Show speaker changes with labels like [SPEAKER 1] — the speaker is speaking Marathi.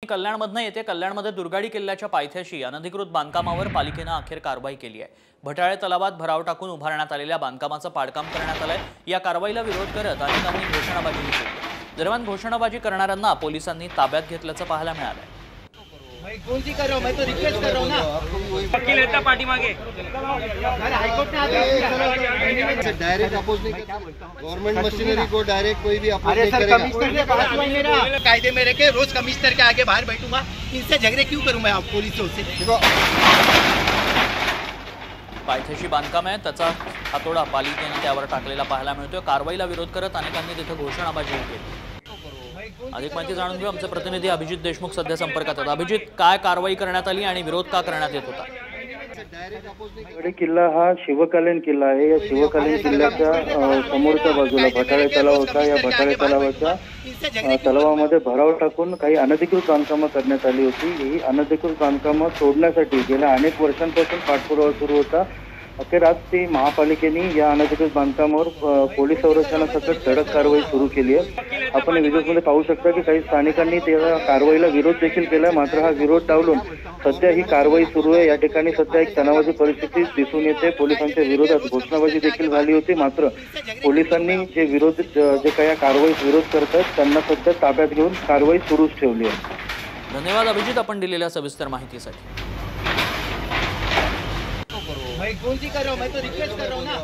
[SPEAKER 1] कल्याणमधनं येते। कल्याणमध्ये दुर्गाडी किल्ल्याच्या पायथ्याशी अनधिकृत बांधकामावर पालिकेनं अखेर कारवाई केली आहे। भटाळे तलावात भराव टाकून उभारण्यात आलेल्या बांधकामाचं पाडकाम करण्यात आलंय। या कारवाईला विरोध करत अनेकांनी घोषणाबाजी केली। दरम्यान घोषणाबाजी करणाऱ्यांना पोलिसांनी ताब्यात घेतल्याचं पाहायला मिळालंय।
[SPEAKER 2] मैं कौन-सी कर रहा हूँ, मैं तो रिक्वेस्ट कर रहा हूँ ना। वकील है पार्टी मांगे हाईकोर्ट ने
[SPEAKER 3] डायरेक्ट अपोज नहीं करता। गवर्नमेंट मशीनरी को डायरेक्ट कोई भी अपोज नहीं करेगा।
[SPEAKER 2] कायदे में रह के रोज कमिश्नर के आगे बाहर बैठूंगा, इनसे झगड़े क्यों करूं मैं आप पुलिसों से।
[SPEAKER 1] पायथ्याशी बांधकाम आहे, त्याचा हातोडा पालिकेने त्यावर टाकलेला पाहायला मिळतोय। कारवाईला विरोध करत अनेकांनी तिथे घोषणाबाजी केली। अधिक माहिती जाणून घेऊ, आमचे प्रतिनिधी अभिजित देशमुख सध्या संपर्कात आहेत। अभिजित, काय कारवाई करण्यात आली आणि विरोध का करण्यात येत होता?
[SPEAKER 4] दुर्गाडी किल्ला हा शिवकालीन किल्ला आहे। या शिवकालीन किल्ल्याच्या समोरच्या बाजूला भटाळे तलाव होता। या भटाळे तलावाच्या तलावामध्ये भराव टाकून काही अनधिकृत बांधकामं करण्यात आली होती। ही अनधिकृत बांधकामं तोडण्यासाठी गेल्या अनेक वर्षांपासून पाठपुरावा सुरू होता। अखेर आज ती महापालिकेने या अनधिकृत बांधकामावर पोलीस संरक्षणासकट धडक कारवाई सुरू केली आहे। आपण व्हिडिओमध्ये पाहू शकता की काही स्थानिकांनी त्या कारवाईला विरोध देखील केला। मात्र हा विरोध टाळून सध्या ही कारवाई सुरू आहे। या ठिकाणी सध्या एक तणावाची परिस्थिती दिसून येते। पोलिसांच्या विरोधात घोषणाबाजी देखील झाली होती। मात्र पोलिसांनी जे काही कारवाईस विरोध करतात त्यांना सध्या ताब्यात घेऊन कारवाई सुरूच ठेवली आहे।
[SPEAKER 1] धन्यवाद अभिजित, आपण दिलेल्या सविस्तर माहितीसाठी।
[SPEAKER 2] मैं कौन-सी कर रहा हूँ, मैं तो रिक्वेस्ट कर रहा हूँ ना।